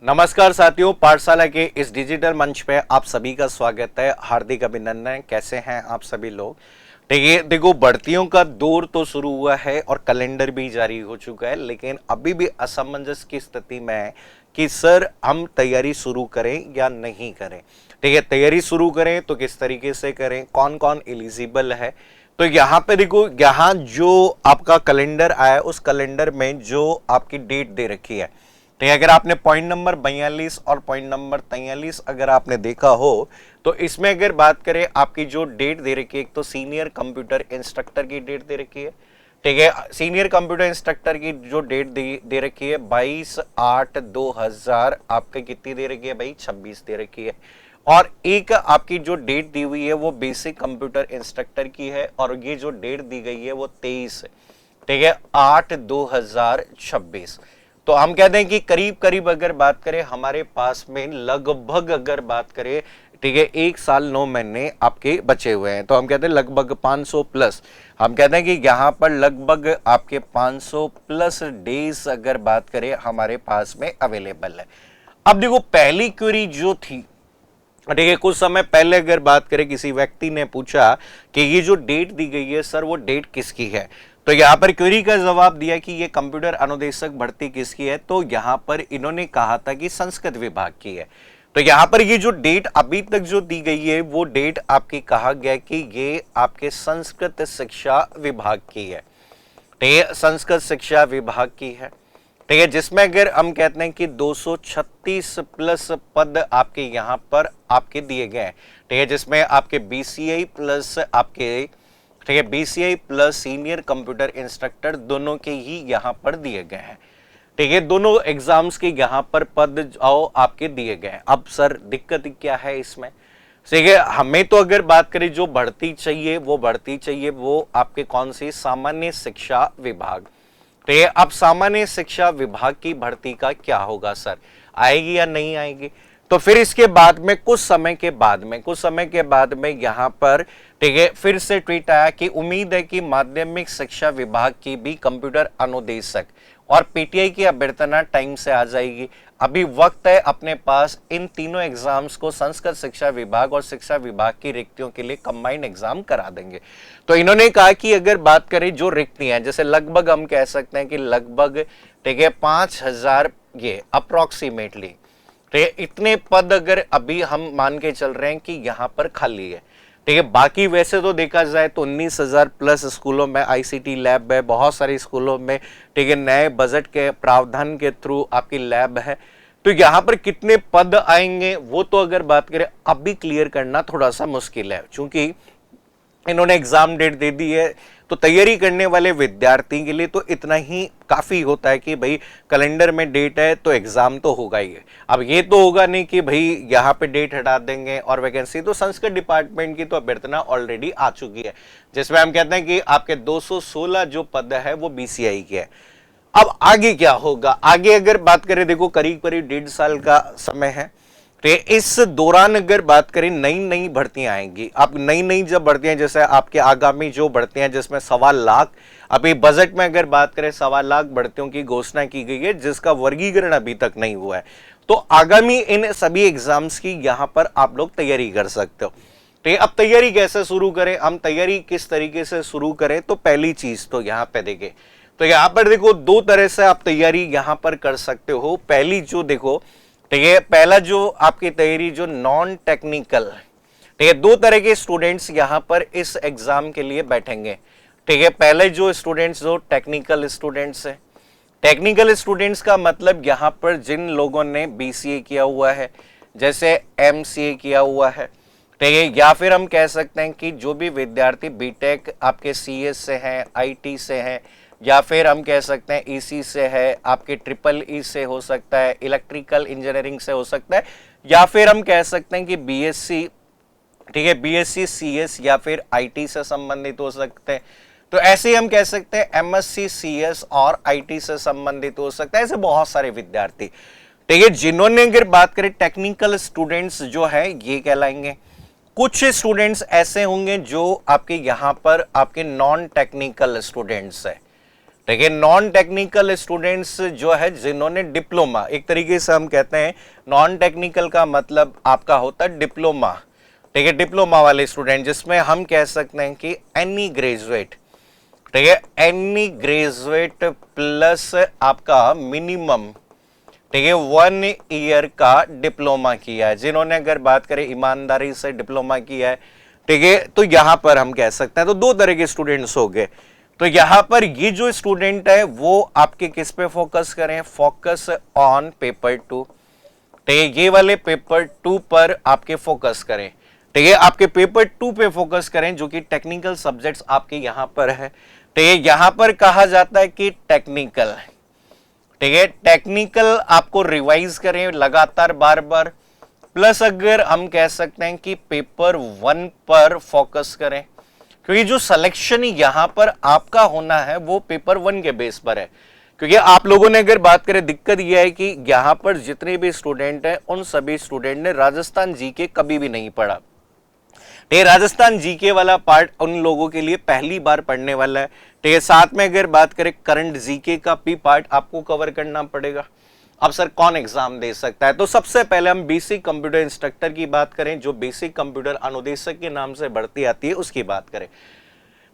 नमस्कार साथियों, पाठशाला के इस डिजिटल मंच पे आप सभी का स्वागत है। हार्दिक अभिनंदन। कैसे हैं आप सभी लोग? देखो भर्तियों का दौर तो शुरू हुआ है और कैलेंडर भी जारी हो चुका है, लेकिन अभी भी असमंजस की स्थिति में है कि सर हम तैयारी शुरू करें या नहीं करें। ठीक है, तैयारी शुरू करें तो किस तरीके से करें, कौन कौन एलिजिबल है। तो यहाँ पे देखो, यहाँ जो आपका कैलेंडर आया उस कैलेंडर में जो आपकी डेट दे रखी है, तो अगर आपने पॉइंट नंबर 42 और पॉइंट नंबर 43 अगर आपने देखा हो तो इसमें अगर बात करें आपकी जो डेट दे रखी है, एक तो सीनियर कंप्यूटर इंस्ट्रक्टर की डेट दे रखी है। ठीक है, सीनियर कंप्यूटर इंस्ट्रक्टर की जो डेट दे रखी है 22/8/2000 आपका कितनी दे रखी है भाई? 26 दे रखी है। और एक आपकी जो डेट दी हुई है वो बेसिक कंप्यूटर इंस्ट्रक्टर की है और ये जो डेट दी गई है वो 23 है। ठीक है, 8/2026। तो हम कहते हैं कि करीब करीब अगर बात करें हमारे पास में लगभग अगर बात करें, ठीक है, 1 साल 9 महीने आपके बचे हुए हैं। तो हम कहते हैं लगभग 500 प्लस, हम कहते हैं कि यहाँ पर लगभग आपके 500 प्लस डेज अगर बात करें हमारे पास में अवेलेबल है। अब देखो पहली क्वेरी जो थी, ठीक है, कुछ समय पहले अगर बात करें किसी व्यक्ति ने पूछा कि ये जो डेट दी गई है सर वो डेट किसकी है, तो यहां पर क्वेरी का जवाब दिया कि ये कंप्यूटर अनुदेशक भर्ती किसकी है, तो यहां पर इन्होंने कहा था कि संस्कृत विभाग की है। तो यहां पर ये जो डेट अभी तक जो दी गई है वो डेट आपकी कहा गया कि ये आपके संस्कृत शिक्षा विभाग की है। तो ये संस्कृत शिक्षा विभाग की है। ठीक है, जिसमें अगर हम कहते हैं कि 236 प्लस पद आपके यहां पर आपके दिए गए हैं। ठीक है, जिसमें आपके बीसीआई प्लस आपके, ठीक है, BCI plus senior computer instructor दोनों के ही यहां पर दिए गए हैं। ठीक है, दोनों एग्जाम्स के यहां पर पद आओ आपके दिए गए हैं। अब सर दिक्कत क्या है इसमें? ठीक है, हमें तो अगर बात करें जो भर्ती चाहिए वो आपके कौन सी? सामान्य शिक्षा विभाग। तो ये अब सामान्य शिक्षा विभाग की भर्ती का क्या होगा सर, आएगी या नहीं आएगी? तो फिर इसके बाद में कुछ समय के बाद में यहाँ पर, ठीक है, फिर से ट्वीट आया कि उम्मीद है कि माध्यमिक शिक्षा विभाग की भी कंप्यूटर अनुदेशक और पीटीआई की अभ्यर्थना टाइम से आ जाएगी। अभी वक्त है अपने पास इन तीनों एग्जाम्स को संस्कृत शिक्षा विभाग और शिक्षा विभाग की रिक्तियों के लिए कंबाइंड एग्जाम करा देंगे। तो इन्होंने कहा कि अगर बात करें जो रिक्तियां, जैसे लगभग हम कह सकते हैं कि लगभग, ठीक है, 5000 ये अप्रोक्सीमेटली, ठीक है, इतने पद अगर अभी हम मान के चल रहे हैं कि यहाँ पर खाली है। ठीक है, बाकी वैसे तो देखा जाए तो 19,000 प्लस स्कूलों में आईसीटी लैब है, बहुत सारे स्कूलों में, ठीक है, नए बजट के प्रावधान के थ्रू आपकी लैब है। तो यहाँ पर कितने पद आएंगे वो तो अगर बात करें अभी क्लियर करना थोड़ा सा मुश्किल है, क्योंकि इन्होंने एग्जाम डेट दे दी है। तो तैयारी करने वाले विद्यार्थी के लिए तो इतना ही काफी होता है कि भाई कैलेंडर में डेट है तो एग्जाम तो होगा ही है। अब ये तो होगा नहीं कि भाई यहाँ पे डेट हटा देंगे और वैकेंसी, तो संस्कृत डिपार्टमेंट की तो अभ्यर्थना ऑलरेडी आ चुकी है, जिसमें हम कहते हैं कि आपके 216 जो पद है वो बीसीआई के है। अब आगे क्या होगा? आगे अगर बात करें, देखो करीब करीब 1.5 साल का समय है। तो इस दौरान अगर बात करें नई नई भर्तियां आएंगी। अब नई जब भर्तियां, जैसे आपके आगामी जो भर्तियां जिसमें 1.25 लाख, अभी बजट में अगर बात करें 1.25 लाख भर्तियों की घोषणा की गई है, जिसका वर्गीकरण अभी तक नहीं हुआ है। तो आगामी इन सभी एग्जाम्स की यहां पर आप लोग तैयारी कर सकते हो। तो अब तैयारी कैसे शुरू करें, हम तैयारी किस तरीके से शुरू करें? तो पहली चीज तो यहाँ पे देखें, तो यहाँ पर देखो 2 तरह से आप तैयारी यहां पर कर सकते हो। पहली जो देखो, ठीक है, पहला जो आपकी तैयारी जो नॉन टेक्निकल, ठीक है, 2 तरह के स्टूडेंट्स यहां पर इस एग्जाम के लिए बैठेंगे। ठीक है, पहले जो स्टूडेंट्स जो टेक्निकल स्टूडेंट्स है, टेक्निकल स्टूडेंट्स का मतलब यहां पर जिन लोगों ने बीसीए किया हुआ है, जैसे एमसीए किया हुआ है, ठीक है, या फिर हम कह सकते हैं कि जो भी विद्यार्थी बीटेक आपके सीएस से हैं, आईटी से हैं, या फिर हम कह सकते हैं ईसी से है, आपके ट्रिपल ई से हो सकता है, इलेक्ट्रिकल इंजीनियरिंग से हो सकता है, या फिर हम कह सकते हैं कि बीएससी, ठीक है, बीएससी सीएस या फिर आईटी से संबंधित हो सकते हैं। तो ऐसे ही हम कह सकते हैं एमएससी सीएस और आईटी से संबंधित हो सकता है। ऐसे बहुत सारे विद्यार्थी, ठीक है, जिन्होंने अगर बात करें टेक्निकल स्टूडेंट्स जो है ये कहलाएंगे। कुछ स्टूडेंट्स ऐसे होंगे जो आपके यहां पर आपके नॉन टेक्निकल स्टूडेंट्स है। ठीक है। नॉन टेक्निकल स्टूडेंट्स जो है जिन्होंने डिप्लोमा, एक तरीके से हम कहते हैं नॉन टेक्निकल का मतलब आपका होता है डिप्लोमा, ठीक है, डिप्लोमा वाले स्टूडेंट, जिसमें हम कह सकते हैं कि एनी ग्रेजुएट, ठीक है, एनी ग्रेजुएट प्लस आपका मिनिमम, ठीक है, 1 ईयर का डिप्लोमा किया है, जिन्होंने अगर बात करें ईमानदारी से डिप्लोमा किया है, ठीक है, तो यहां पर हम कह सकते हैं तो दो तरह के स्टूडेंट्स हो गए। तो यहां पर ये जो स्टूडेंट है वो आपके किस पे फोकस करें, फोकस ऑन पेपर 2, ठीक है, ये वाले पेपर 2 पर आपके फोकस करें, ठीक है, आपके पेपर 2 पे फोकस करें जो कि टेक्निकल सब्जेक्ट्स आपके यहां पर है, ठीक है। यहां पर कहा जाता है कि टेक्निकल, ठीक है, टेक्निकल आपको रिवाइज करें लगातार बार बार, प्लस अगर हम कह सकते हैं कि पेपर 1 पर फोकस करें, क्योंकि जो सिलेक्शन यहां पर आपका होना है वो पेपर 1 के बेस पर है। क्योंकि आप लोगों ने अगर बात करें, दिक्कत यह है कि यहां पर जितने भी स्टूडेंट हैं उन सभी स्टूडेंट ने राजस्थान जीके कभी भी नहीं पढ़ा। ये राजस्थान जीके वाला पार्ट उन लोगों के लिए पहली बार पढ़ने वाला है, ठीक है। साथ में अगर बात करें करंट जीके का भी पार्ट आपको कवर करना पड़ेगा। अब सर कौन एग्जाम दे सकता है, तो सबसे पहले हम बेसिक कंप्यूटर इंस्ट्रक्टर की बात करें, जो बेसिक कंप्यूटर अनुदेशक के नाम से बढ़ती आती है उसकी बात करें।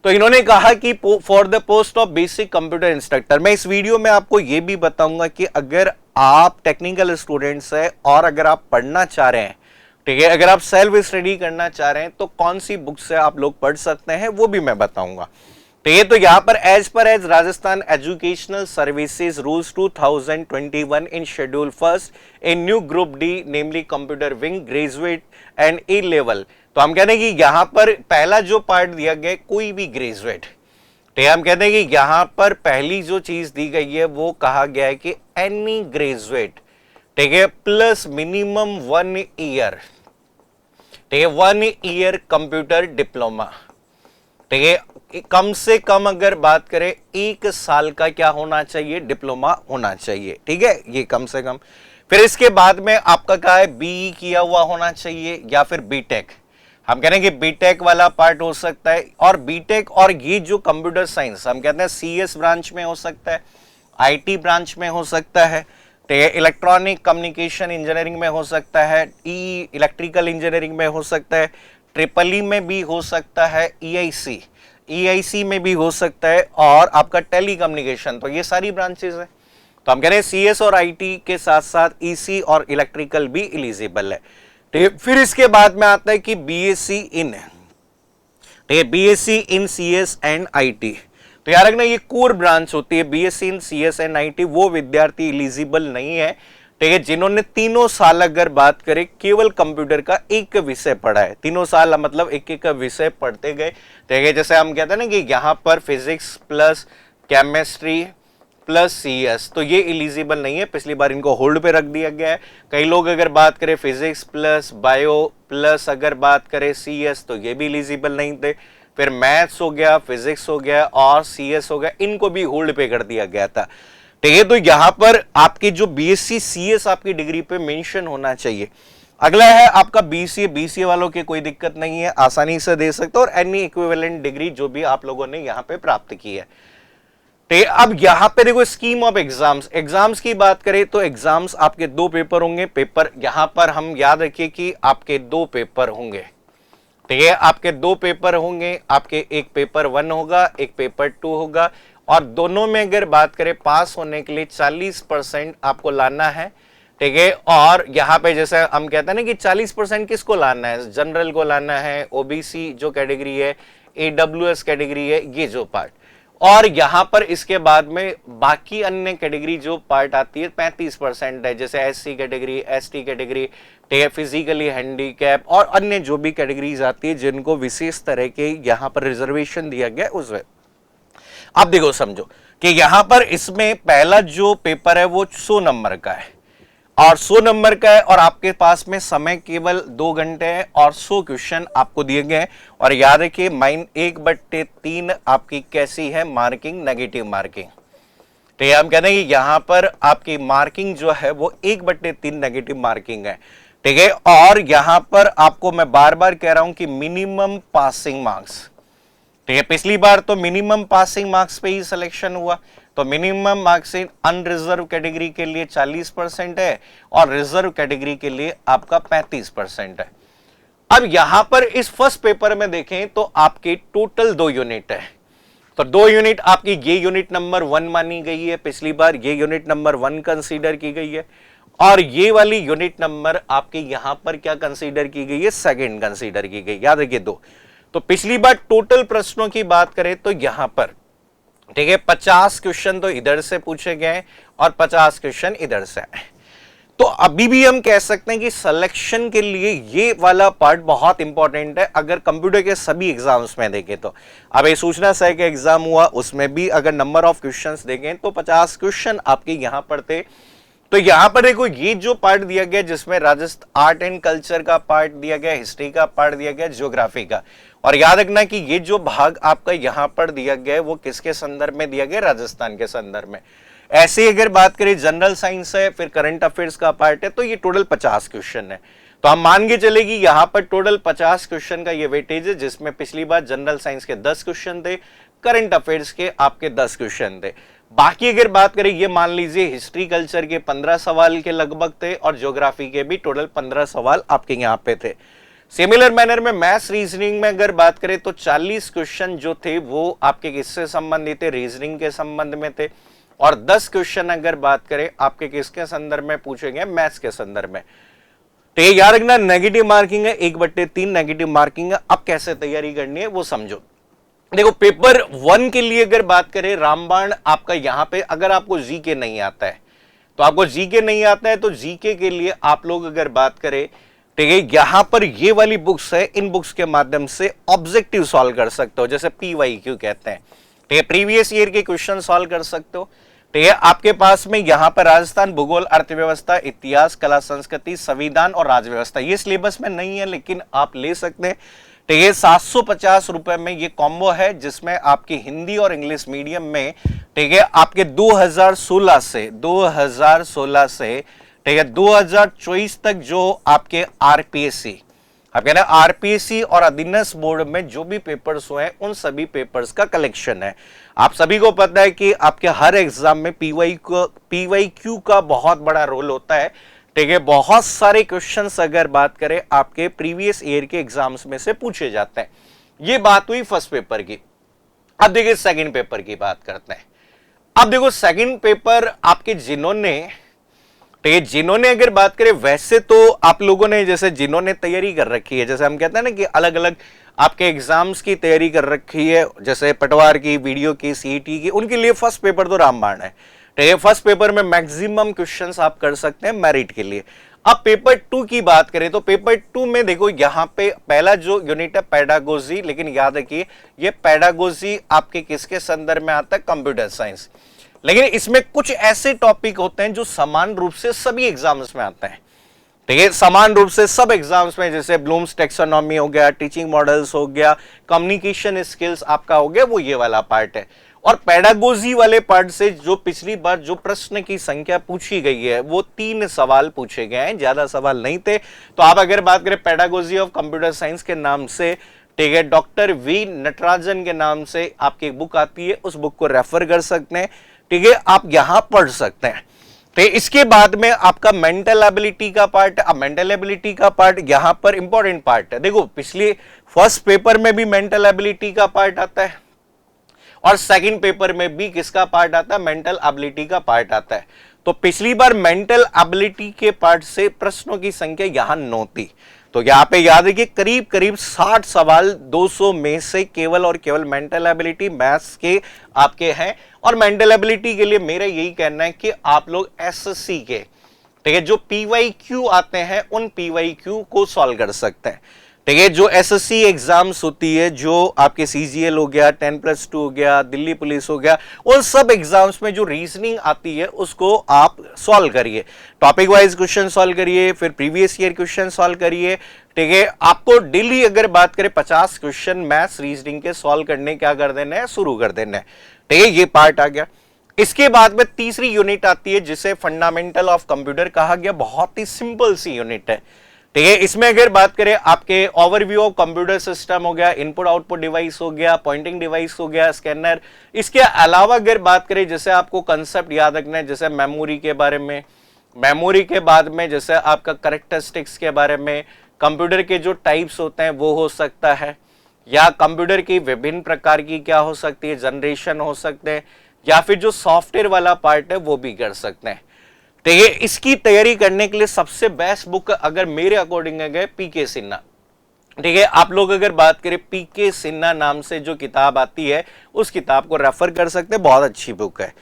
तो इन्होंने कहा कि for the post of basic computer instructor, मैं इस वीडियो में आपको यह भी बताऊंगा कि अगर आप टेक्निकल स्टूडेंट्स हैं और अगर आप पढ़ना चाह रहे हैं, ठीक है, अगर आप सेल्फ स्टडी करना चाह रहे हैं तो कौन सी बुक से आप लोग पढ़ सकते हैं वो भी मैं बताऊंगा, ठीक है। तो यहां पर as Rajasthan educational services rules 2021 in schedule first in new group D namely computer wing graduate and A level, तो हम कहते हैं कि यहां पर पहला जो पार्ट दिया गया कोई भी ग्रेजुएट, ठीक है, हम कहते हैं कि यहां पर पहली जो चीज दी गई है वो कहा गया है कि एनी ग्रेजुएट, ठीक है, प्लस मिनिमम 1 ईयर, ठीक है, 1 ईयर कंप्यूटर डिप्लोमा, ठीक है, कम से कम अगर बात करें 1 साल का क्या होना चाहिए, डिप्लोमा होना चाहिए, ठीक है, ये कम से कम। फिर इसके बाद में आपका क्या है, बीई किया हुआ होना चाहिए या फिर बीटेक, हम कह रहे हैं कि बीटेक वाला पार्ट हो सकता है, और बीटेक और ये जो कंप्यूटर साइंस हम कहते हैं सीएस ब्रांच में हो सकता है, आईटी ब्रांच में हो सकता है, इलेक्ट्रॉनिक कम्युनिकेशन इंजीनियरिंग में हो सकता है, इलेक्ट्रिकल इंजीनियरिंग में हो सकता है, ट्रिपल ई में भी हो सकता है, ईआईसी में भी हो सकता है, और आपका टेली कम्युनिकेशन, तो ये सारी ब्रांचेस है। तो हम कह रहे हैं सीएस और आईटी के साथ साथ ईसी और इलेक्ट्रिकल भी एलिजिबल है, ठीक है। फिर इसके बाद में आता है कि बीएससी इन, ठीक है, BSc in CS and IT, तो यार रखना ये कोर ब्रांच होती है, BSc in CS and IT, वो विद्यार्थी एलिजिबल नहीं है, ठीक है, जिन्होंने 3 साल अगर बात करें केवल कंप्यूटर का एक विषय पढ़ा है, 3 साल मतलब एक एक विषय पढ़ते गए, ठीक है। जैसे हम कहते हैं ना कि यहाँ पर physics plus chemistry plus CS, तो ये एलिजिबल नहीं है, पिछली बार इनको होल्ड पे रख दिया गया है। कई लोग अगर बात करें फिजिक्स प्लस बायो प्लस अगर बात करें सीएस, तो ये भी एलिजिबल नहीं थे। फिर मैथ्स हो गया, फिजिक्स हो गया और सीएस हो गया, इनको भी होल्ड पे कर दिया गया था, ठीक है। तो यहां पर आपकी जो बीएससी सीएस आपकी डिग्री पे मेंशन होना चाहिए। अगला है आपका बीसीए वालों के कोई दिक्कत नहीं है, आसानी से दे सकते हो, और एनी इक्विवेलेंट डिग्री जो भी आप लोगों ने यहां पे प्राप्त की है, ठीक है। अब यहां पे देखो स्कीम ऑफ एग्जाम्स की बात करें तो एग्जाम्स आपके 2 पेपर होंगे, पेपर यहां पर हम याद रखिए कि आपके 2 पेपर होंगे, ठीक है, आपके 2 पेपर होंगे, आपके एक पेपर 1 होगा, एक पेपर 2 होगा, और दोनों में अगर बात करें पास होने के लिए 40% आपको लाना है, ठीक है। और यहाँ पे जैसे हम कहते हैं ना कि 40% किसको लाना है, जनरल को लाना है, ओबीसी जो कैटेगरी है, एडब्ल्यूएस कैटेगरी है, ये जो पार्ट, और यहाँ पर इसके बाद में बाकी अन्य कैटेगरी जो पार्ट आती है 35% है, जैसे SC category, ST category, physically handicap और अन्य जो भी कैटेगरीज आती है जिनको विशेष तरह के यहाँ पर रिजर्वेशन दिया गया उसमें। अब देखो समझो कि यहां पर इसमें पहला जो पेपर है वो 100 नंबर का है, और 100 नंबर का है, और आपके पास में समय केवल 2 घंटे है, और 100 क्वेश्चन आपको दिए गए हैं। और याद रखिए -1/3 आपकी कैसी है, मार्किंग, नेगेटिव मार्किंग, तो हम कहते हैं कि यहां पर आपकी मार्किंग जो है वो 1/3 नेगेटिव मार्किंग है, ठीक है। और यहां पर आपको मैं बार बार कह रहा हूं कि मिनिमम पासिंग मार्क्स, ठीक है, पिछली बार तो मिनिमम पासिंग मार्क्स पे ही सिलेक्शन हुआ, तो minimum marks in unreserved category के लिए 40% है और रिजर्व कैटेगरी के लिए आपका 35% है। अब यहां पर इस फर्स्ट पेपर में देखें तो आपके टोटल 2 यूनिट है, तो 2 यूनिट आपकी ये यूनिट नंबर 1 मानी गई है, पिछली बार ये यूनिट नंबर 1 कंसीडर की गई है, और ये वाली यूनिट नंबर आपके यहां पर क्या कंसीडर की गई है, सेकंड कंसीडर की गई। याद रखिए 2। तो पिछली बार टोटल प्रश्नों की बात करें तो यहां पर ठीक है 50 क्वेश्चन तो इधर से पूछे गए और 50 क्वेश्चन इधर से आए। तो अभी भी हम कह सकते हैं कि सिलेक्शन के लिए ये वाला पार्ट बहुत इंपॉर्टेंट है। अगर कंप्यूटर के सभी एग्जाम्स में देखें तो अब ये सूचना सहायक का एग्जाम हुआ, उसमें भी अगर नंबर ऑफ क्वेश्चंस देखें तो 50 क्वेश्चन आपके यहां पर थे। तो यहां पर देखो ये जो पार्ट दिया गया जिसमें राजस्थान आर्ट एंड कल्चर का पार्ट दिया गया, हिस्ट्री का पार्ट दिया गया, ज्योग्राफी का, और याद रखना कि ये जो भाग आपका यहां पर दिया गया है वो किसके संदर्भ में दिया गया, राजस्थान के संदर्भ में। ऐसे अगर बात करें जनरल साइंस है, फिर करंट अफेयर्स का पार्ट है, तो ये टोटल 50 क्वेश्चन है। तो हम मान के चले कि यहां पर टोटल 50 क्वेश्चन का ये वेटेज है, जिसमें पिछली बार जनरल साइंस के 10 क्वेश्चन थे, करंट अफेयर्स के आपके 10 क्वेश्चन थे। बाकी अगर बात करें ये मान लीजिए हिस्ट्री कल्चर के 15 सवाल के लगभग थे और ज्योग्राफी के भी टोटल 15 सवाल आपके यहाँ पे थे। सिमिलर मैनर में मैथ्स रीजनिंग में अगर बात करें तो 40 क्वेश्चन जो थे वो आपके किससे संबंधित थे, रीजनिंग के संबंध में थे, और 10 क्वेश्चन अगर बात करें आपके किसके संदर्भ में पूछे गए, मैथ्स के संदर्भ में। तो ये याद रखना नेगेटिव मार्किंग है, 1/3 नेगेटिव मार्किंग है। अब कैसे तैयारी करनी है वो समझो। देखो पेपर 1 के लिए अगर बात करें रामबाण आपका यहां पे, अगर आपको जीके नहीं आता है तो आपको जीके नहीं आता है तो जीके के लिए आप लोग अगर बात करें ठीक है यहां पर ये वाली बुक्स है, इन बुक्स के माध्यम से ऑब्जेक्टिव सॉल्व कर सकते हो, जैसे PYQ कहते हैं, ठीक है, प्रीवियस ईयर के क्वेश्चन सॉल्व कर सकते हो। ठीक है, आपके पास में यहां पर राजस्थान, भूगोल, अर्थव्यवस्था, इतिहास, कला संस्कृति, संविधान और राजव्यवस्था, ये सिलेबस में नहीं है लेकिन आप ले सकते हैं। ठीक है, 750 रुपए में ये कॉम्बो है जिसमें आपकी हिंदी और इंग्लिश मीडियम में ठीक है आपके 2016 से ठीक है 2024 तक जो आपके आरपीएससी, आप कह रहे हैं आरपीएससी और अधीनस्थ बोर्ड में जो भी पेपर्स हुए हैं उन सभी पेपर्स का कलेक्शन है। आप सभी को पता है कि आपके हर एग्जाम में पीवाईक्यू का बहुत बड़ा रोल होता है। ठीक है, बहुत सारे क्वेश्चंस अगर बात करें आपके प्रीवियस ईयर के एग्जाम्स में से पूछे जाते हैं। ये बात हुई फर्स्ट पेपर की। अब देखिए सेकंड पेपर की बात करते हैं। अब देखो सेकंड पेपर आपके जिन्होंने अगर बात करें, वैसे तो आप लोगों ने जैसे जिन्होंने तैयारी कर रखी है, जैसे हम कहते हैं ना कि अलग अलग आपके एग्जाम्स की तैयारी कर रखी है, जैसे पटवार की, वीडियो की, सीईटी की, उनके लिए फर्स्ट पेपर तो रामबाण है। फर्स्ट पेपर में मैक्सिमम क्वेश्चंस आप कर सकते हैं मेरिट के लिए। अब पेपर 2 की बात करें तो पेपर 2 में देखो यहां पे पहला जो यूनिट है पेडागोजी, लेकिन याद रखिए ये पेडागोजी आपके किसके संदर्भ में आता है, कंप्यूटर साइंस। लेकिन इसमें कुछ ऐसे टॉपिक होते हैं जो समान रूप से सभी एग्जाम्स में आते हैं। ठीक है, समान रूप से सब एग्जाम्स में, जैसे ब्लूम्स टैक्सोनॉमी हो गया, टीचिंग मॉडल्स हो गया, कम्युनिकेशन स्किल्स आपका हो गया, वो ये वाला पार्ट है। और पेडागोजी वाले पार्ट से जो पिछली बार जो प्रश्न की संख्या पूछी गई है वो 3 सवाल पूछे गए हैं, ज्यादा सवाल नहीं थे। तो आप अगर बात करें पेडागोजी ऑफ कंप्यूटर साइंस के नाम से, ठीक है, डॉक्टर वी नटराजन के नाम से आपकी एक बुक आती है, उस बुक को रेफर कर सकते हैं। ठीक है, आप यहां पढ़ सकते हैं। तो इसके बाद में आपका मेंटल एबिलिटी का पार्ट, अब मेंटल एबिलिटी का पार्ट यहां पर इंपॉर्टेंट पार्ट है। देखो पिछले फर्स्ट पेपर में भी मेंटल एबिलिटी का पार्ट आता है और सेकंड पेपर में भी किसका पार्ट आता है, मेंटल एबिलिटी का पार्ट आता है। तो पिछली बार मेंटल एबिलिटी के पार्ट से प्रश्नों की संख्या यहां 9 थी। तो यहां पे याद रखिए करीब करीब 60 सवाल 200 में से केवल और केवल मेंटल एबिलिटी मैथ्स के आपके हैं। और मेंटल एबिलिटी के लिए मेरा यही कहना है कि आप लोग एसएससी के, ठीक है, जो पीवाईक्यू आते हैं उन पीवाईक्यू को सॉल्व कर सकते हैं। ठीक है, जो एसएससी एग्जाम्स होती है, जो आपके सीजीएल हो गया, 10+2 हो गया, दिल्ली पुलिस हो गया, उन सब एग्जाम्स में जो रीजनिंग आती है उसको आप सॉल्व करिए, टॉपिक वाइज क्वेश्चन सॉल्व करिए, फिर प्रीवियस ईयर क्वेश्चन सॉल्व करिए। ठीक है, आपको डेली अगर बात करें 50 क्वेश्चन मैथ्स रीजनिंग के सॉल्व करने क्या कर देना है, शुरू कर देना है। ठीक है, ये पार्ट आ गया। इसके बाद में तीसरी यूनिट आती है जिसे फंडामेंटल ऑफ कंप्यूटर कहा गया। बहुत ही सिंपल सी यूनिट है। ठीक है। इसमें अगर बात करें आपके ओवरव्यू ऑफ कंप्यूटर सिस्टम हो गया, इनपुट आउटपुट डिवाइस हो गया, पॉइंटिंग डिवाइस हो गया, स्कैनर। इसके अलावा अगर बात करें जैसे आपको कंसेप्ट याद रखना है, जैसे मेमोरी के बारे में, मेमोरी के बाद में जैसे आपका कैरेक्टरिस्टिक्स के बारे में, कंप्यूटर के जो टाइप्स होते हैं वो हो सकता है, या कंप्यूटर की विभिन्न प्रकार की क्या हो सकती है, जनरेशन हो सकते हैं, या फिर जो सॉफ्टवेयर वाला पार्ट है वो भी कर सकते हैं। तो ये इसकी तैयारी करने के लिए सबसे बेस्ट बुक अगर मेरे अकॉर्डिंग है पीके सिन्हा। ठीक है, आप लोग अगर बात करें पीके सिन्हा नाम से जो किताब आती है उस किताब को रेफर कर सकते हैं, बहुत अच्छी बुक है।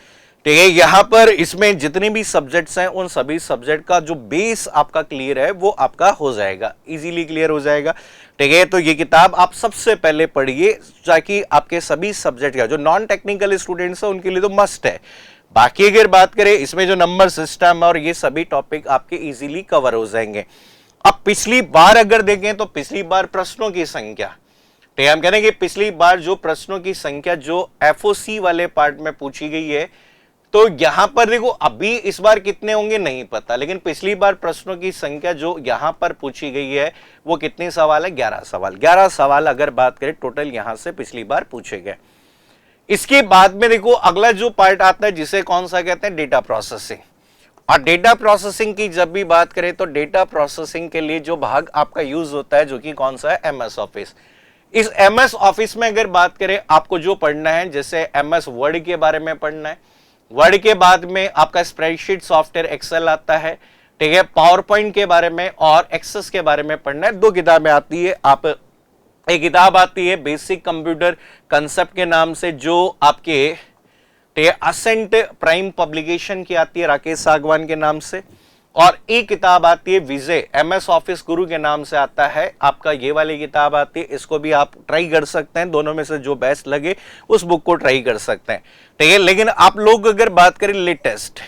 ठीक है, यहां पर इसमें जितने भी सब्जेक्ट्स हैं उन सभी सब्जेक्ट का जो बेस आपका क्लियर है वो आपका हो जाएगा, इजीली क्लियर हो जाएगा। ठीक है, तो ये किताब आप सबसे पहले पढ़िए ताकि आपके सभी सब्जेक्ट का जो नॉन टेक्निकल स्टूडेंट्स हैं उनके लिए तो मस्ट है। बाकी अगर बात करें इसमें जो नंबर सिस्टम और ये सभी टॉपिक आपके इजीली कवर हो जाएंगे। अब पिछली बार अगर देखें तो पिछली बार प्रश्नों की संख्या, ठीक है, हम कह रहे हैं कि पिछली बार जो प्रश्नों की संख्या जो एफओसी वाले पार्ट में पूछी गई है, तो यहां पर देखो अभी इस बार कितने होंगे नहीं पता, लेकिन पिछली बार प्रश्नों की संख्या जो यहां पर पूछी गई है वो कितने सवाल है, 11 सवाल। 11 सवाल अगर बात करें टोटल यहां से पिछली बार पूछे गए। इसके बाद में देखो अगला जो पार्ट आता है जिसे कौन सा कहते हैं, डेटा प्रोसेसिंग। और डेटा प्रोसेसिंग की जब भी बात करें तो डेटा प्रोसेसिंग के लिए जो भाग आपका यूज होता है जो कि कौन सा है, एमएस ऑफिस। इस एमएस ऑफिस में अगर बात करें आपको जो पढ़ना है, जैसे एमएस वर्ड के बारे में पढ़ना है, वर्ड के बाद में आपका स्प्रेडशीट सॉफ्टवेयर एक्सेल आता है, ठीक है, पावर पॉइंट के बारे में और एक्सेस के बारे में पढ़ना है। 2 किताबें आती है, आप एक किताब आती है बेसिक कंप्यूटर कंसेप्ट के नाम से जो आपके असेंट प्राइम पब्लिकेशन की आती है राकेश सागवान के नाम से, और एक किताब आती है विजय एमएस ऑफिस गुरु के नाम से आता है आपका, ये वाली किताब आती है। इसको भी आप ट्राई कर सकते हैं, दोनों में से जो बेस्ट लगे उस बुक को ट्राई कर सकते हैं। ठीक है, लेकिन आप लोग अगर बात करें लेटेस्ट,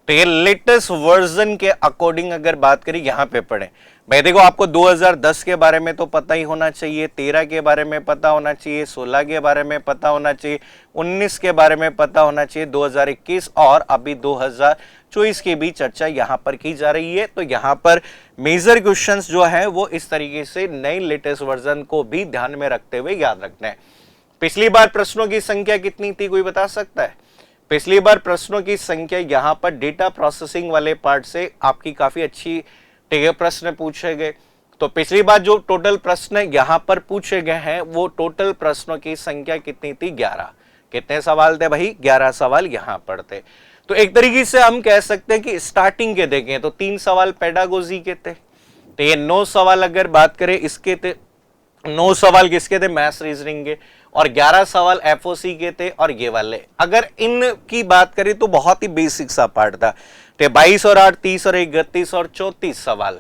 तो ये लेटेस्ट वर्जन के अकॉर्डिंग अगर बात करें यहां पे पढ़ें। भाई देखो आपको 2010 के बारे में तो पता ही होना चाहिए, 13 के बारे में पता होना चाहिए, 16 के बारे में पता होना चाहिए, 19 के बारे में पता होना चाहिए, 2021 और अभी 2024 की भी चर्चा यहां पर की जा रही है। तो यहां पर मेजर क्वेश्चंस जो है वो इस तरीके से नई लेटेस्ट वर्जन को भी ध्यान में रखते हुए याद रखना है। पिछली बार प्रश्नों की संख्या कितनी थी, कोई बता सकता है? पिछली बार प्रश्नों की संख्या यहां पर डेटा प्रोसेसिंग वाले पार्ट से आपकी काफी अच्छी प्रश्न पूछे गए। तो पिछली बार जो टोटल प्रश्न यहां पर पूछे गए हैं वो टोटल प्रश्नों की संख्या कितनी थी, 11। कितने सवाल थे भाई, 11 सवाल यहां पर थे। तो एक तरीके से हम कह सकते हैं कि स्टार्टिंग के देखें तो 3 सवाल पेडागोजी के थे, तो ये 9 सवाल अगर बात करें इसके थे, 9 सवाल किसके थे, मैथ्स रीजनिंग के, और 11 सवाल एफओसी के थे। और ये वाले अगर इनकी बात करें तो बहुत ही बेसिक सा पार्ट था, तो 22 और 8 30 और 31 और 34 सवाल।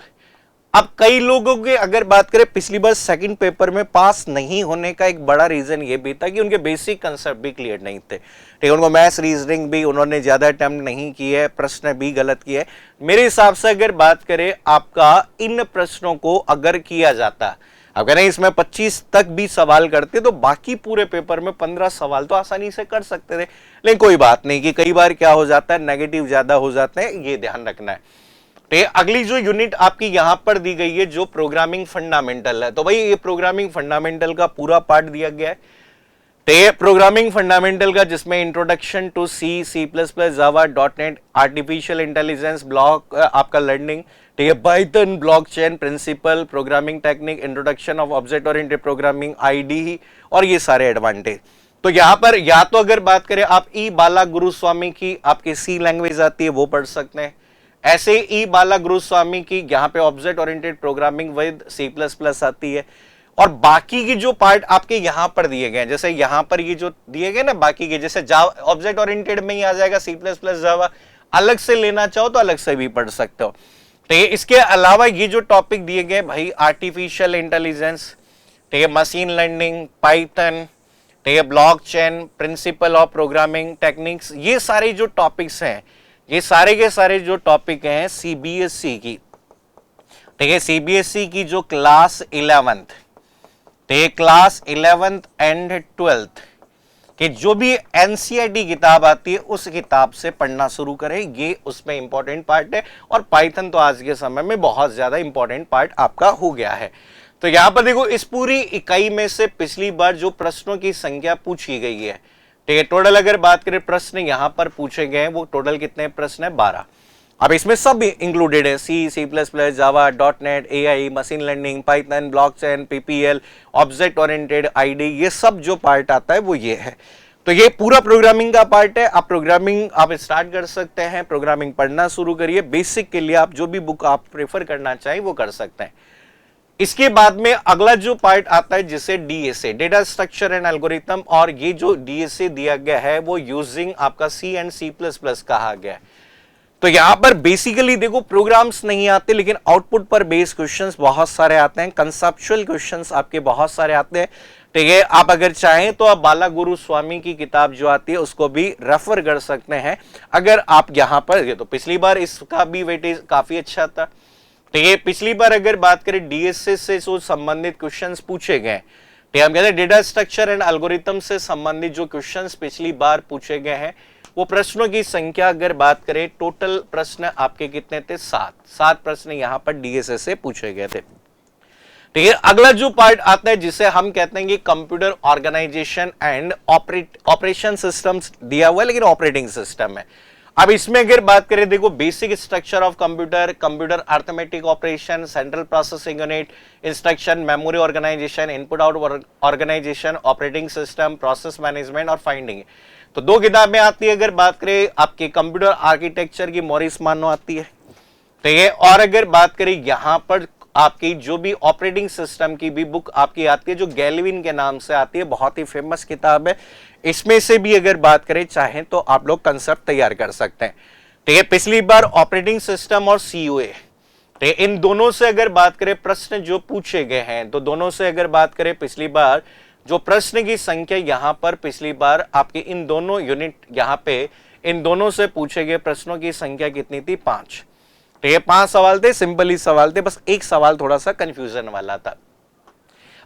अब कई लोगों के अगर बात करें पिछली बार सेकंड पेपर में पास नहीं होने का एक बड़ा रीजन ये भी था कि उनके बेसिक कंसेप्ट भी क्लियर नहीं थे। ठीक है, उनको मैथ्स रीजनिंग भी उन्होंने ज्यादा अटेम्प्ट नहीं किए, प्रश्न भी गलत किए। मेरे हिसाब से अगर बात करें आपका इन प्रश्नों को अगर किया जाता, अब कह रहे हैं इसमें 25 तक भी सवाल करते तो बाकी पूरे पेपर में 15 सवाल तो आसानी से कर सकते थे। लेकिन कोई बात नहीं कि कई बार क्या हो जाता है, नेगेटिव ज्यादा हो जाते हैं, ये ध्यान रखना है। तो अगली जो यूनिट आपकी यहां पर दी गई है जो प्रोग्रामिंग फंडामेंटल है, तो भाई ये प्रोग्रामिंग फंडामेंटल का पूरा पार्ट दिया गया है। तो ये प्रोग्रामिंग फंडामेंटल का जिसमें introduction to C, C plus plus, Java, .NET, artificial intelligence, block आपका लर्निंग, ठीक है, Python, blockchain principle, programming technique, introduction of object oriented programming, IDE और ये सारे एडवांटेज। तो यहां पर या तो अगर बात करें आप ई बाला गुरुस्वामी की आपकी सी लैंग्वेज आती है वो पढ़ सकते हैं, ऐसे ई बाला गुरुस्वामी की यहाँ पे object oriented programming with C++ आती है। और बाकी की जो पार्ट आपके यहां पर दिए गए हैं, जैसे यहां पर ये जो दिए गए ना बाकी के, जैसे जावा ऑब्जेक्ट ओरिएंटेड में ही आ जाएगा, C++ जावा, अलग से लेना चाहो तो अलग से भी पढ़ सकते हो। तो इसके अलावा ये जो टॉपिक दिए गए भाई, आर्टिफिशियल इंटेलिजेंस, ठीक है, मशीन लर्निंग, पाइथन, ठीक है, blockchain, principle of programming techniques, ये सारे जो टॉपिक्स हैं, ये सारे के सारे जो टॉपिक हैं CBSE की, ठीक है, CBSE की जो क्लास 11th, ठीक है, क्लास 11th एंड 12th, कि जो भी एनसीईआरटी किताब आती है उस किताब से पढ़ना शुरू करें, ये उसमें इंपॉर्टेंट पार्ट है। और पाइथन तो आज के समय में बहुत ज्यादा इंपॉर्टेंट पार्ट आपका हो गया है। तो यहां पर देखो, इस पूरी इकाई में से पिछली बार जो प्रश्नों की संख्या पूछी गई है, ठीक है, टोटल अगर बात करें प्रश्न यहां पर पूछे गए हैं, वो टोटल कितने प्रश्न है? 12। अब इसमें सब इंक्लूडेड है, C++, जावा, .NET, AI, machine learning, Python, blockchain, PPL, object oriented, ID, ये सब जो पार्ट आता है वो ये है। तो ये पूरा प्रोग्रामिंग का पार्ट है। आप प्रोग्रामिंग आप स्टार्ट कर सकते हैं, प्रोग्रामिंग पढ़ना शुरू करिए। बेसिक के लिए आप जो भी बुक आप प्रेफर करना चाहें वो कर सकते हैं। इसके बाद में अगला जो पार्ट आता है जिसे DSA, data structure and algorithm, और ये जो DSA दिया गया है वो यूजिंग आपका C एंड C++ कहा गया है। तो यहां पर बेसिकली देखो, प्रोग्राम्स नहीं आते लेकिन आउटपुट पर बेस्ड क्वेश्चंस बहुत सारे आते हैं, कंसेप्चुअल क्वेश्चंस आपके बहुत सारे आते हैं। ठीक है, आप अगर चाहें तो आप बाला गुरु स्वामी की किताब जो आती है उसको भी रेफर कर सकते हैं। अगर आप यहां पर, तो पिछली बार इसका भी वेटेज काफी अच्छा था। ठीक है, पिछली बार अगर बात करें DSA से जो संबंधित क्वेश्चंस पूछे गए, ठीक है, हम कहते हैं डेटा स्ट्रक्चर एंड एल्गोरिथम से संबंधित जो क्वेश्चंस पिछली बार पूछे गए हैं, वो प्रश्नों की संख्या अगर बात करें, टोटल प्रश्न आपके कितने थे? 7 प्रश्न यहां पर DSA से पूछे गए थे। ठीक है, अगला जो पार्ट आता है जिसे हम कहते हैं कि computer organisation and operation systems दिया हुआ है, लेकिन ऑपरेटिंग सिस्टम है। अब इसमें अगर बात करें, देखो, basic structure of computer, computer arithmetic operation, central processing unit, instruction, memory organisation, input out organisation, operating system, process management और फाइंडिंग। तो 2 किताबें आती है। अगर बात करें आपके कंप्यूटर आर्किटेक्चर की, मॉरिस मानो आती है। ठीक है, और अगर बात करें यहां पर आपकी जो भी ऑपरेटिंग सिस्टम की भी बुक आपकी आती है, जो गैल्विन के नाम से आती है, बहुत ही फेमस किताब है। इसमें से भी अगर बात करें चाहें तो आप लोग कंसेप्ट तैयार कर सकते हैं। ठीक है, पिछली बार ऑपरेटिंग सिस्टम और COA, ठीक है, इन दोनों से अगर बात करें प्रश्न जो पूछे गए हैं, तो दोनों से अगर बात करें पिछली बार जो प्रश्न की संख्या यहां पर पिछली बार आपके इन दोनों यूनिट, यहां पे इन दोनों से पूछे गए प्रश्नों की संख्या कितनी थी? 5। ठीक है, 5 सवाल थे, सिंपल ही सवाल थे, बस एक सवाल थोड़ा सा कंफ्यूजन वाला था।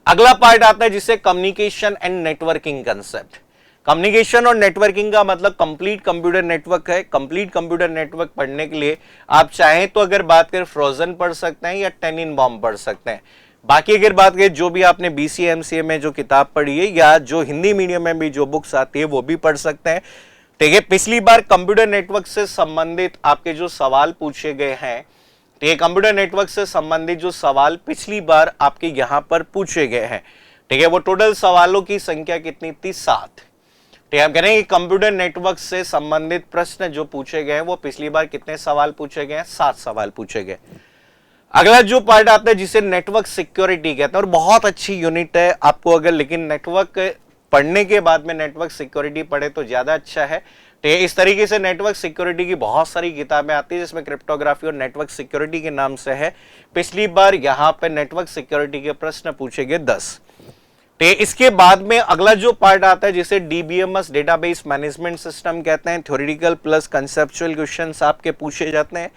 अगला पार्ट आता है जिसे communication and networking concept. Communication और नेटवर्किंग का मतलब कंप्लीट कंप्यूटर नेटवर्क है। कंप्लीट कंप्यूटर नेटवर्क पढ़ने के लिए आप चाहें तो अगर बात करें फ्रोजन पढ़ सकते हैं या टेनिनबाउम पढ़ सकते हैं। बाकी अगर बात करें जो भी आपने BCA MCA में जो किताब पढ़ी है या जो हिंदी मीडियम में भी जो बुक्स आती है वो भी पढ़ सकते हैं। ठीक है, पिछली बार कंप्यूटर नेटवर्क से संबंधित आपके जो सवाल पूछे गए हैं, ठीक है, कंप्यूटर नेटवर्क से संबंधित जो सवाल पिछली बार आपके यहां पर पूछे गए हैं, ठीक है, वो टोटल सवालों की संख्या कितनी थी? 7। ठीक है, हम कह रहे हैं कि कंप्यूटर नेटवर्क से संबंधित प्रश्न जो पूछे गए हैं वो पिछली बार कितने सवाल पूछे गए हैं? 7 सवाल पूछे गए। अगला जो पार्ट आता है जिसे नेटवर्क सिक्योरिटी कहते हैं, और बहुत अच्छी यूनिट है आपको, अगर लेकिन नेटवर्क पढ़ने के बाद में नेटवर्क सिक्योरिटी पढ़े तो ज्यादा अच्छा है। तो इस तरीके से नेटवर्क सिक्योरिटी की बहुत सारी किताबें आती है जिसमें क्रिप्टोग्राफी और नेटवर्क सिक्योरिटी के नाम से है। पिछली बार यहाँ पे नेटवर्क सिक्योरिटी के प्रश्न पूछे गए 10। तो इसके बाद में अगला जो पार्ट आता है जिसे DBMS डेटाबेस मैनेजमेंट सिस्टम कहते हैं, थ्योरेटिकल प्लस कंसेप्चुअल क्वेश्चंस आपके पूछे जाते हैं।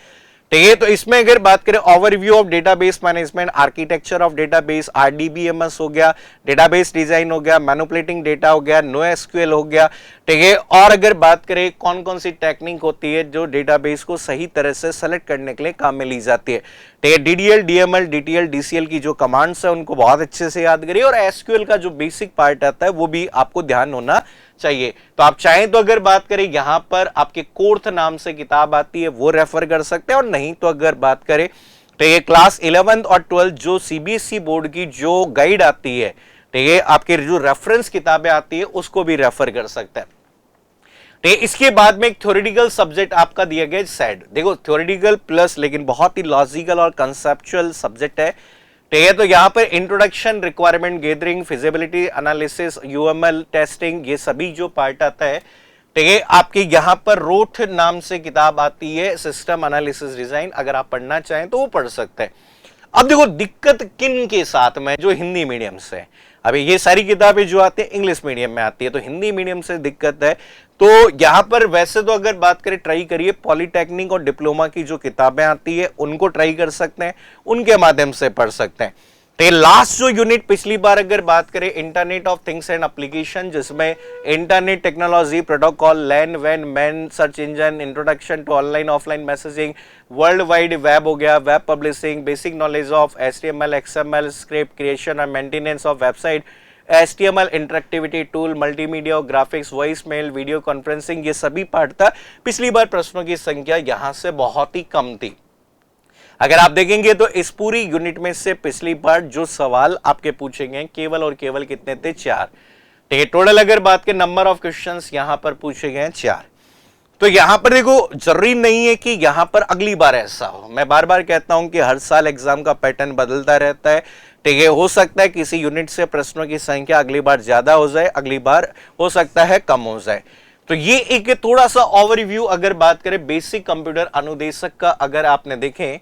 ठीक है, तो इसमें अगर बात करें overview of database management, architecture of database, RDBMS हो गया, डेटाबेस डिजाइन हो गया, मैनिपुलेटिंग डेटा हो गया, NoSQL हो गया। ठीक है, और अगर बात करें कौन कौन सी टेक्निक होती है जो डेटाबेस को सही तरह से सेलेक्ट करने के लिए काम में ली जाती है। ठीक है, DDL, DML, DTL, DCL की जो कमांड्स है उनको बहुत अच्छे से याद करिए, और SQL का जो बेसिक पार्ट आता है वो भी आपको ध्यान होना चाहिए। तो आप चाहें तो अगर बात करें यहां पर आपके कोर्थ नाम से किताब आती है वो रेफर कर सकते हैं, और नहीं तो अगर बात करें तो ये क्लास 11th और 12th जो CBSE बोर्ड की जो गाइड आती है, ठीक है, आपके जो रेफरेंस किताबें आती है उसको भी रेफर कर सकते हैं। ठीक है, इसके बाद में एक थ्योरेटिकल सब्जेक्ट आपका दिया गया SAD। देखो, थ्योरेटिकल प्लस लेकिन बहुत ही लॉजिकल और कंसेप्चुअल सब्जेक्ट है। ठीक है, तो यहाँ पर introduction, requirement gathering, feasibility analysis, UML testing, ये सभी जो पार्ट आता है, ठीक है, आपके यहाँ पर रोथ नाम से किताब आती है, सिस्टम एनालिसिस डिजाइन। अगर आप पढ़ना चाहें तो वो पढ़ सकते हैं। अब देखो दिक्कत किन के साथ में, जो हिंदी मीडियम से, अभी ये सारी किताबें जो आती है इंग्लिश मीडियम में आती है, तो हिंदी मीडियम से दिक्कत है। तो यहां पर वैसे तो अगर बात करें ट्राई करिए, पॉलिटेक्निक और डिप्लोमा की जो किताबें आती है उनको ट्राई कर सकते हैं, उनके माध्यम से पढ़ सकते हैं। तो लास्ट जो यूनिट पिछली बार अगर बात करें internet of things and application, जिसमें इंटरनेट टेक्नोलॉजी, प्रोटोकॉल, लैन वैन MAN, search engine, introduction to online offline messaging, world wide web हो गया, web publishing, basic knowledge of HTML XML, script creation और maintenance of website, HTML interactivity tool, multimedia, graphics, voice mail, video conferencing, ये सभी part था। पिछली बार प्रश्नों की संख्या यहां से बहुत ही कम थी। अगर आप देखेंगे तो इस पूरी यूनिट में से पिछली बार जो सवाल आपके पूछेंगे केवल और केवल कितने थे, 4। ठीक है, टोटल अगर बात के नंबर ऑफ क्वेश्चंस यहां पर पूछे गए 4। तो यहां पर देखो, जरूरी नहीं है कि यहां पर अगली बार ऐसा हो। मैं बार बार कहता हूं कि हर साल एग्जाम का पैटर्न बदलता रहता है। ठीक है, हो सकता है किसी यूनिट से प्रश्नों की संख्या अगली बार ज्यादा हो जाए, अगली बार हो सकता है कम हो जाए। तो ये एक थोड़ा सा ओवरव्यू अगर बात करें बेसिक कंप्यूटर अनुदेशक का, अगर आपने देखें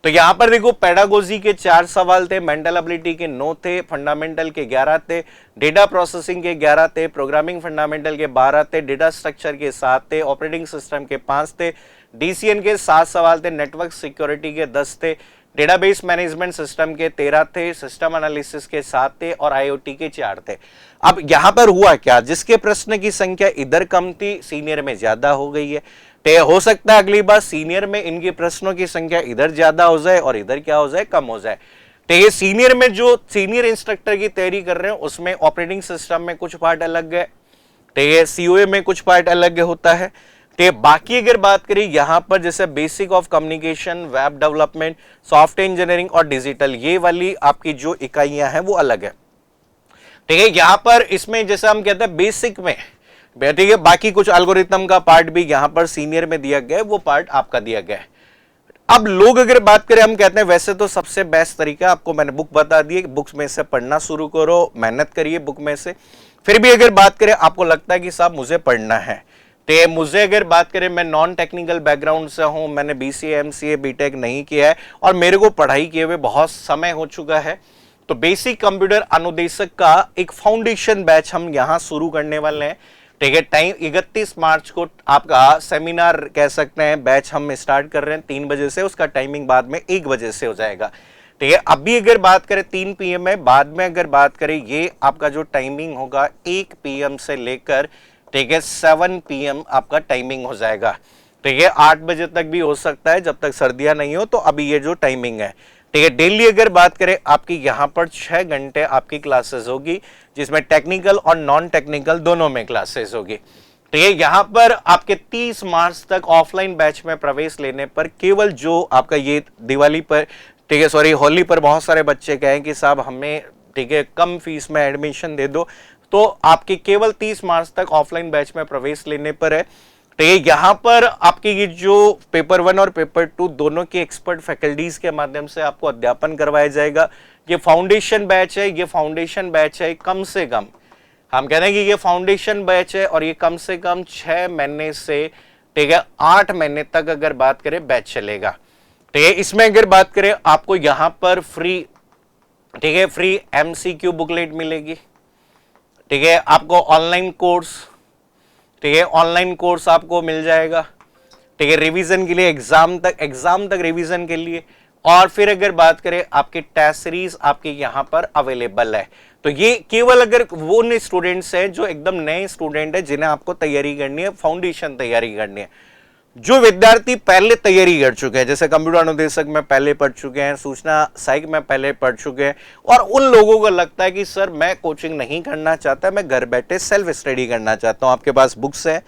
तो यहां पर देखो पेडागोजी के 4 सवाल थे, मेंटल एबिलिटी के 9 थे, फंडामेंटल के 11 थे, डेटा प्रोसेसिंग के 11 थे, प्रोग्रामिंग फंडामेंटल के 12 थे, डेटा स्ट्रक्चर के 7 थे, ऑपरेटिंग सिस्टम के 5 थे, DCN के 7 सवाल थे, नेटवर्क सिक्योरिटी के 10 थे, डेटाबेस मैनेजमेंट सिस्टम के 13 थे, सिस्टम एनालिसिस के 7 थे और IoT के 4 थे। अब यहां पर हुआ क्या, जिसके प्रश्न की संख्या इधर कम थी सीनियर में ज्यादा हो गई है। तो हो सकता है अगली बार सीनियर में इनके प्रश्नों की संख्या इधर ज्यादा हो जाए और इधर क्या हो जाए, कम हो जाए। तो ये सीनियर में जो सीनियर इंस्ट्रक्टर की तैयारी कर रहे हैं उसमें ऑपरेटिंग सिस्टम में कुछ पार्ट अलग है, तो ये COA में कुछ पार्ट अलग होता है। तो बाकी अगर बात करें यहां पर जैसे basic of communication, web development, software engineering और डिजिटल, ये वाली आपकी जो इकाइयां हैं वो अलग है। ठीक है, यहां पर इसमें जैसे हम कहते हैं बेसिक में, ठीक है, बाकी कुछ एल्गोरिथम का पार्ट भी यहां पर सीनियर में दिया गया है, वो पार्ट आपका दिया गया है। अब लोग अगर बात करें, हम कहते हैं वैसे तो सबसे बेस्ट तरीका आपको मैंने बुक बता दी, बुक्स में से पढ़ना शुरू करो, मेहनत करिए बुक में से। फिर भी अगर बात करें आपको लगता है कि साहब मुझे पढ़ना है, तो मुझे अगर बात करें मैं नॉन टेक्निकल बैकग्राउंड से हूं, मैंने BCA MCA BTech नहीं किया है और मेरे को पढ़ाई किए हुए बहुत समय हो चुका है, तो बेसिक कंप्यूटर अनुदेशक का एक फाउंडेशन बैच हम यहां शुरू करने वाले हैं। ठीक है, टाइम 31 मार्च को आपका सेमिनार कह सकते हैं बैच हम स्टार्ट कर रहे हैं 3 बजे से, उसका टाइमिंग बाद में 1 बजे से हो जाएगा। ठीक है, अभी अगर बात करें 3 PM है, बाद में अगर बात करें ये आपका जो टाइमिंग होगा 1 PM से लेकर, ठीक है, 7 PM आपका टाइमिंग हो जाएगा। ठीक है, 8 बजे तक भी हो सकता है जब तक सर्दियां नहीं हो, तो अभी ये जो टाइमिंग है। ठीक है, डेली अगर बात करें आपकी यहां पर 6 घंटे आपकी क्लासेस होगी, जिसमें टेक्निकल और नॉन टेक्निकल दोनों में क्लासेस होगी। ठीक है, यहां पर आपके 30 मार्च तक ऑफलाइन बैच में प्रवेश लेने पर केवल जो आपका ये दिवाली पर, ठीक है, सॉरी होली पर बहुत सारे बच्चे कहें कि साहब हमें, ठीक है, कम फीस में एडमिशन दे दो, तो आपके केवल 30 मार्च तक ऑफलाइन बैच में प्रवेश लेने पर है। तो ये यहां पर आपके ये जो पेपर 1 और पेपर 2 दोनों के एक्सपर्ट फैकल्टीज के माध्यम से आपको अध्यापन करवाया जाएगा। ये फाउंडेशन बैच है, ये फाउंडेशन बैच है, कम से कम हम कह रहे हैं कि ये फाउंडेशन बैच है और ये कम से कम 6 महीने से, ठीक है, 8 महीने तक अगर बात करें बैच चलेगा। ठीक है, इसमें अगर बात करें आपको यहां पर फ्री, ठीक है, फ्री MCQ बुकलेट मिलेगी। ठीक है, आपको ऑनलाइन कोर्स, ठीक है, ऑनलाइन कोर्स आपको मिल जाएगा। ठीक है, रिवीजन के लिए एग्जाम तक रिवीजन के लिए, और फिर अगर बात करें आपकी टेस्ट सीरीज आपके यहां पर अवेलेबल है। तो ये केवल अगर वो स्टूडेंट्स हैं जो एकदम नए स्टूडेंट है, जिन्हें आपको तैयारी करनी है, फाउंडेशन तैयारी करनी है। जो विद्यार्थी पहले तैयारी कर चुके हैं, जैसे कंप्यूटर अनुदेशक में पहले पढ़ चुके हैं, सूचना साइक में पहले पढ़ चुके हैं, और उन लोगों को लगता है कि सर मैं कोचिंग नहीं करना चाहता, मैं घर बैठे सेल्फ स्टडी करना चाहता हूं, आपके पास बुक्स है,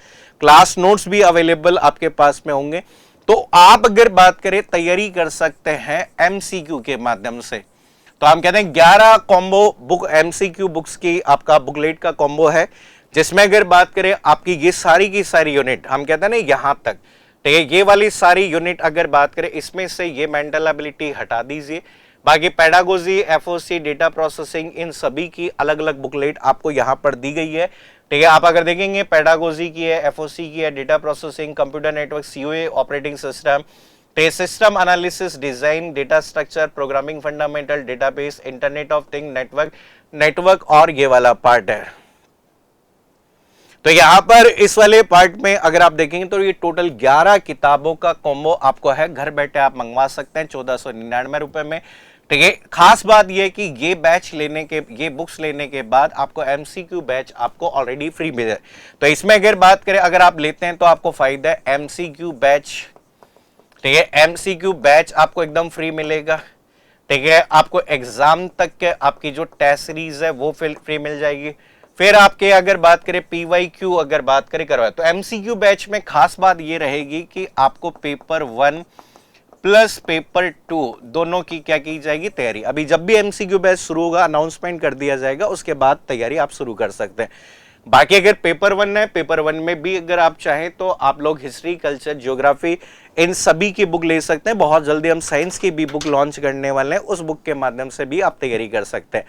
क्लास नोट्स भी अवेलेबल आपके पास में होंगे, तो आप अगर बात करें तैयारी कर सकते हैं MCQ के माध्यम से। तो हम कहते हैं 11 कॉम्बो बुक MCQ बुक्स की आपका बुकलेट का कॉम्बो है, जिसमें अगर बात करें आपकी ये सारी की सारी यूनिट, हम कहते हैं ना यहां तक, ठीक है, ये वाली सारी यूनिट अगर बात करें, इसमें से ये मेंटल एबिलिटी हटा दीजिए, बाकी पेडागोजी, FOC, डेटा प्रोसेसिंग, इन सभी की अलग अलग बुकलेट आपको यहां पर दी गई है। ठीक है, आप अगर देखेंगे पेडागोजी की है, FOC की है, data processing, computer network, COA, operating system, system analysis, design, data structure, programming fundamental, database, internet of thing, network और ये वाला पार्ट है। तो यहां पर इस वाले पार्ट में अगर आप देखेंगे तो ये टोटल 11 किताबों का कॉम्बो आपको है, घर बैठे आप मंगवा सकते हैं 1499 रुपए में। ठीक है। खास बात यह कि ये बुक्स लेने के बाद आपको एमसीक्यू बैच आपको ऑलरेडी फ्री मिले। तो इसमें अगर बात करें, अगर आप लेते हैं तो आपको फायदा है एमसीक्यू बैच। ठीक है, एमसीक्यू बैच आपको एकदम फ्री मिलेगा। ठीक है, आपको एग्जाम तक के आपकी जो टेस्ट सीरीज है वो फ्री मिल जाएगी। फिर आपके अगर बात करें पीवाईक्यू अगर बात करें करवाए, तो एमसीक्यू बैच में खास बात ये रहेगी कि आपको पेपर 1 प्लस पेपर 2 दोनों की क्या की जाएगी तैयारी। अभी जब भी एमसीक्यू बैच शुरू होगा अनाउंसमेंट कर दिया जाएगा, उसके बाद तैयारी आप शुरू कर सकते हैं। बाकी अगर पेपर 1 है, पेपर 1 में भी अगर आप चाहें तो आप लोग हिस्ट्री, कल्चर, ज्योग्राफी इन सभी की बुक ले सकते हैं। बहुत जल्दी हम साइंस की भी बुक लॉन्च करने वाले हैं, उस बुक के माध्यम से भी आप तैयारी कर सकते हैं।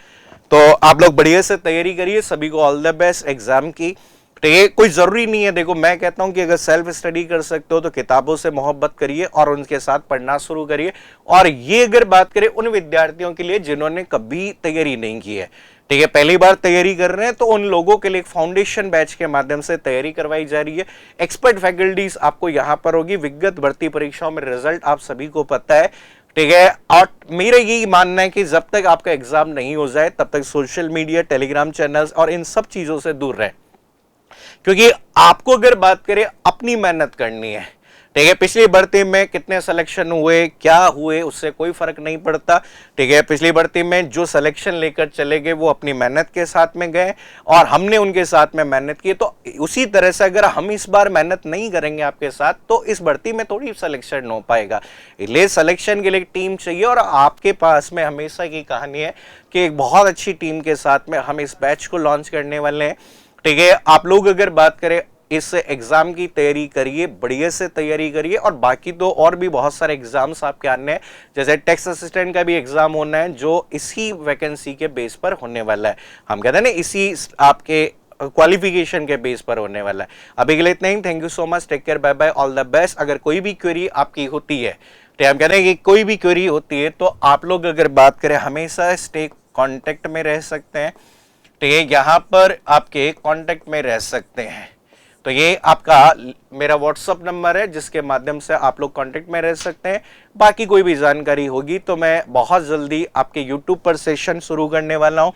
तो आप लोग बढ़िया से तैयारी करिए। सभी को ऑल द बेस्ट एग्जाम की। ठीक है, कोई जरूरी नहीं है, देखो मैं कहता हूं कि अगर सेल्फ स्टडी कर सकते हो तो किताबों से मोहब्बत करिए और उनके साथ पढ़ना शुरू करिए। और ये अगर बात करें उन विद्यार्थियों के लिए जिन्होंने कभी तैयारी नहीं की है, ठीक है, पहली बार तैयारी कर रहे हैं, तो उन लोगों के लिए एक फाउंडेशन बैच के माध्यम से तैयारी करवाई जा रही है। एक्सपर्ट फैकल्टीज आपको यहां पर होगी। विगत भर्ती परीक्षाओं में रिजल्ट आप सभी को पता है। ठीक है, और मेरा यही मानना है कि जब तक आपका एग्जाम नहीं हो जाए तब तक सोशल मीडिया, टेलीग्राम चैनल्स और इन सब चीजों से दूर रहें, क्योंकि आपको अगर बात करें अपनी मेहनत करनी है। ठीक है, पिछली भर्ती में कितने सिलेक्शन हुए, क्या हुए, उससे कोई फर्क नहीं पड़ता। ठीक है, पिछली भर्ती में जो सिलेक्शन लेकर चले गए वो अपनी मेहनत के साथ में गए और हमने उनके साथ में मेहनत की। तो उसी तरह से अगर हम इस बार मेहनत नहीं करेंगे आपके साथ तो इस भर्ती में थोड़ी सिलेक्शन हो पाएगा। इसलिए सिलेक्शन के लिए टीम चाहिए और आपके पास में हमेशा की कहानी है कि एक बहुत अच्छी टीम के साथ में हम इस बैच को लॉन्च करने वाले हैं। ठीक है, आप लोग अगर बात करें इस एग्जाम की तैयारी करिए, बढ़िया से तैयारी करिए। और बाकी तो और भी बहुत सारे एग्जाम्स आपके आने हैं, जैसे टैक्स असिस्टेंट का भी एग्जाम होना है जो इसी वैकेंसी के बेस पर होने वाला है। हम कहते हैं ना इसी आपके क्वालिफिकेशन के बेस पर होने वाला है। अभी के लिए इतना ही। Thank you so much, take care, bye bye, all the best. अगर कोई भी क्वेरी आपकी होती है, तो हम कहते हैं कि कोई भी क्वेरी होती है तो आप लोग अगर बात करें हमेशा स्टे कॉन्टेक्ट में रह सकते हैं। तो ये यहाँ पर आपके कॉन्टेक्ट में रह सकते हैं। तो ये आपका मेरा व्हाट्सअप नंबर है जिसके माध्यम से आप लोग कांटेक्ट में रह सकते हैं। बाकी कोई भी जानकारी होगी तो मैं बहुत जल्दी आपके यूट्यूब पर सेशन शुरू करने वाला हूं।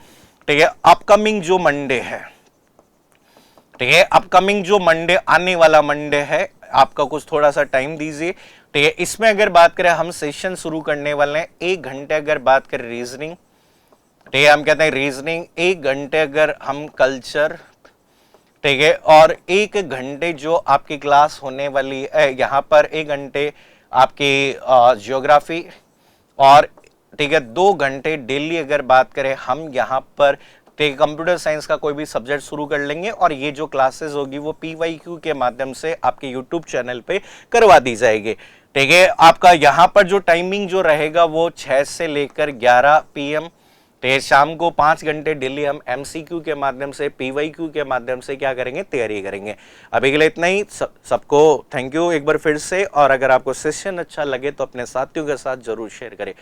ठीक है, अपकमिंग जो मंडे है, ठीक है, अपकमिंग जो मंडे आने वाला मंडे है, आपका कुछ थोड़ा सा टाइम दीजिए। ठीक है, इसमें अगर बात करें हम सेशन शुरू करने वाले हैं 1 घंटे अगर बात करें रीजनिंग, ठीक है, हम कहते हैं रीजनिंग 1 घंटे, अगर हम कल्चर, ठीक है, और 1 घंटे जो आपकी क्लास होने वाली है यहाँ पर 1 घंटे आपकी ज्योग्राफी, और ठीक है 2 घंटे डेली अगर बात करें हम यहाँ पर ठीक कंप्यूटर साइंस का कोई भी सब्जेक्ट शुरू कर लेंगे। और ये जो क्लासेस होगी वो पीवाईक्यू के माध्यम से आपके यूट्यूब चैनल पे करवा दी जाएगी। ठीक है, आपका यहाँ पर जो टाइमिंग जो रहेगा वो 6 से लेकर 11 PM। तो शाम को 5 घंटे डेली हम एमसीक्यू के माध्यम से, पीवाईक्यू के माध्यम से क्या करेंगे, तैयारी करेंगे। अभी के लिए इतना ही। सबको थैंक यू एक बार फिर से। और अगर आपको सेशन अच्छा लगे तो अपने साथियों के साथ जरूर शेयर करें।